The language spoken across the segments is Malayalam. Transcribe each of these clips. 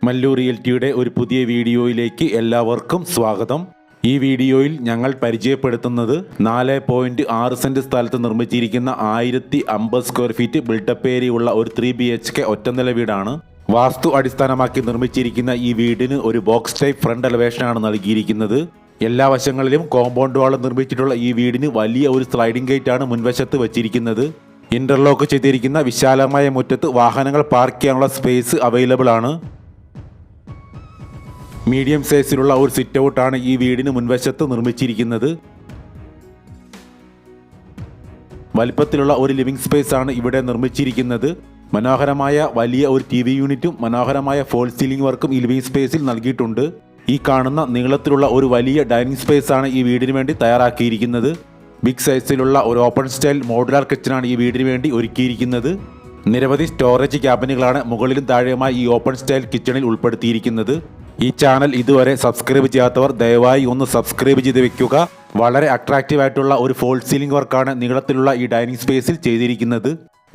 മല്ലു റിയൽറ്റിയുടെ ഒരു പുതിയ വീഡിയോയിലേക്ക് എല്ലാവർക്കും സ്വാഗതം. ഈ വീഡിയോയിൽ ഞങ്ങൾ പരിചയപ്പെടുത്തുന്നത് 4.6 സെന്റ് സ്ഥലത്ത് നിർമ്മിച്ചിരിക്കുന്ന 1050 സ്ക്വയർ ഫീറ്റ് ബിൽഡപ്പ് ഏരിയയുള്ള ഒരു 3 BHK ഒറ്റനില വീടാണ്. വാസ്തു അടിസ്ഥാനമാക്കി നിർമ്മിച്ചിരിക്കുന്ന ഈ വീടിന് ഒരു ബോക്സ് ടൈപ്പ് ഫ്രണ്ട് എലവേഷനാണ് നൽകിയിരിക്കുന്നത്. എല്ലാ വശങ്ങളിലും കോമ്പൗണ്ട് വാൾ നിർമ്മിച്ചിട്ടുള്ള ഈ വീടിന് വലിയ ഒരു സ്ലൈഡിംഗ് ഗേറ്റ് ആണ് മുൻവശത്ത് വച്ചിരിക്കുന്നത്. ഇന്റർലോക്ക് ചെയ്തിരിക്കുന്ന വിശാലമായ മുറ്റത്ത് വാഹനങ്ങൾ പാർക്ക് ചെയ്യാനുള്ള സ്പേസ് അവൈലബിൾ ആണ്. മീഡിയം സൈസിലുള്ള ഒരു സിറ്റ് ഔട്ടാണ് ഈ വീടിന് മുൻവശത്ത് നിർമ്മിച്ചിരിക്കുന്നത്. വലിപ്പത്തിലുള്ള ഒരു ലിവിംഗ് സ്പേസ് ആണ് ഇവിടെ നിർമ്മിച്ചിരിക്കുന്നത്. മനോഹരമായ വലിയ ഒരു TV യൂണിറ്റും മനോഹരമായ ഫോൾ സീലിംഗ് വർക്കും ഈ ലിവിംഗ് സ്പേസിൽ നൽകിയിട്ടുണ്ട്. ഈ കാണുന്ന നീളത്തിലുള്ള ഒരു വലിയ ഡൈനിങ് സ്പേസ് ആണ് ഈ വീടിന് വേണ്ടി തയ്യാറാക്കിയിരിക്കുന്നത്. ബിഗ് സൈസിലുള്ള ഒരു ഓപ്പൺ സ്റ്റൈൽ മോഡുലാർ കിച്ചണാണ് ഈ വീടിന് വേണ്ടി ഒരുക്കിയിരിക്കുന്നത്. നിരവധി സ്റ്റോറേജ് ക്യാബിനുകളാണ് മുകളിലും താഴെയുമായി ഈ ഓപ്പൺ സ്റ്റൈൽ കിച്ചണിൽ ഉൾപ്പെടുത്തിയിരിക്കുന്നത്. ഈ ചാനൽ ഇതുവരെ സബ്സ്ക്രൈബ് ചെയ്യാത്തവർ ദയവായി ഒന്ന് സബ്സ്ക്രൈബ് ചെയ്ത് വെക്കുക. വളരെ അട്രാക്റ്റീവ് ആയിട്ടുള്ള ഒരു ഫോൾ സീലിംഗ് വർക്കാണ് നീളത്തിലുള്ള ഈ ഡൈനിങ് സ്പേസിൽ ചെയ്തിരിക്കുന്നത്.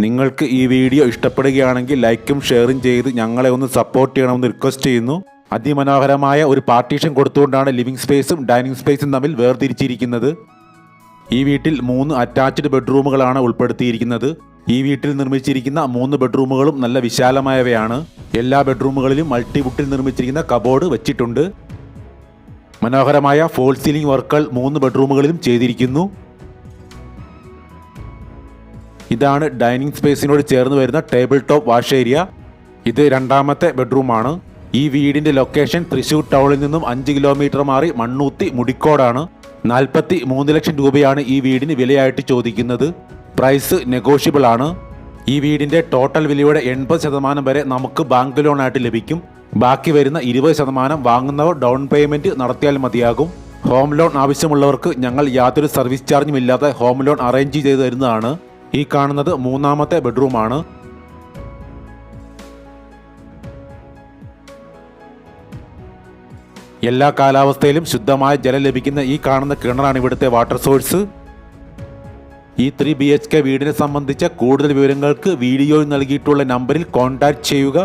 നിങ്ങൾക്ക് ഈ വീഡിയോ ഇഷ്ടപ്പെടുകയാണെങ്കിൽ ലൈക്കും ഷെയറും ചെയ്ത് ഞങ്ങളെ ഒന്ന് സപ്പോർട്ട് ചെയ്യണമെന്ന് റിക്വസ്റ്റ് ചെയ്യുന്നു. അതിമനോഹരമായ ഒരു പാർട്ടീഷൻ കൊടുത്തുകൊണ്ടാണ് ലിവിംഗ് സ്പേസും ഡൈനിങ് സ്പേസും തമ്മിൽ വേർതിരിച്ചിരിക്കുന്നത്. ഈ വീട്ടിൽ 3 അറ്റാച്ച്ഡ് ബെഡ്റൂമുകളാണ് ഉൾപ്പെടുത്തിയിരിക്കുന്നത്. ഈ വീട്ടിൽ നിർമ്മിച്ചിരിക്കുന്ന 3 ബെഡ്റൂമുകളും നല്ല വിശാലമായവയാണ്. എല്ലാ ബെഡ്റൂമുകളിലും മൾട്ടിവുഡിൽ നിർമ്മിച്ചിരിക്കുന്ന കബോർഡ് വെച്ചിട്ടുണ്ട്. മനോഹരമായ ഫോൾ സീലിംഗ് വർക്കുകൾ 3 ബെഡ്റൂമുകളിലും ചെയ്തിരിക്കുന്നു. ഇതാണ് ഡൈനിങ് സ്പേസിനോട് ചേർന്ന് വരുന്ന ടേബിൾ ടോപ്പ് വാഷ് ഏരിയ. ഇത് രണ്ടാമത്തെ ബെഡ്റൂമാണ്. ഈ വീടിന്റെ ലൊക്കേഷൻ തൃശ്ശൂർ ടൗണിൽ നിന്നും 5 കിലോമീറ്റർ മാറി മണ്ണൂത്തി മുടിക്കോടാണ്. 43 ലക്ഷം രൂപയാണ് ഈ വീടിന് വിലയായിട്ട് ചോദിക്കുന്നത്. പ്രൈസ് നെഗോഷ്യബിൾ ആണ്. ഈ വീടിന്റെ ടോട്ടൽ വിലയുടെ 80% വരെ നമുക്ക് ബാങ്ക് ലോൺ ആയിട്ട് ലഭിക്കും. ബാക്കി വരുന്ന 20% വാങ്ങുന്നവർ ഡൗൺ പേയ്മെന്റ് നടത്തിയാൽ മതിയാകും. ഹോം ലോൺ ആവശ്യമുള്ളവർക്ക് ഞങ്ങൾ യാതൊരു സർവീസ് ചാർജും ഇല്ലാതെ ഹോം ലോൺ അറേഞ്ച് ചെയ്ത് തരുന്നതാണ്. ഈ കാണുന്നത് 3ാമത്തെ ബെഡ്റൂമാണ്. എല്ലാ കാലാവസ്ഥയിലും ശുദ്ധമായ ജലം ലഭിക്കുന്ന ഈ കാണുന്ന കിണറാണ് ഇവിടുത്തെ വാട്ടർ സോഴ്സ്. ഈ 3 BHK വീടിനെ സംബന്ധിച്ച കൂടുതൽ വിവരങ്ങൾക്ക് വീഡിയോയിൽ നൽകിയിട്ടുള്ള നമ്പറിൽ കോൺടാക്ട് ചെയ്യുക.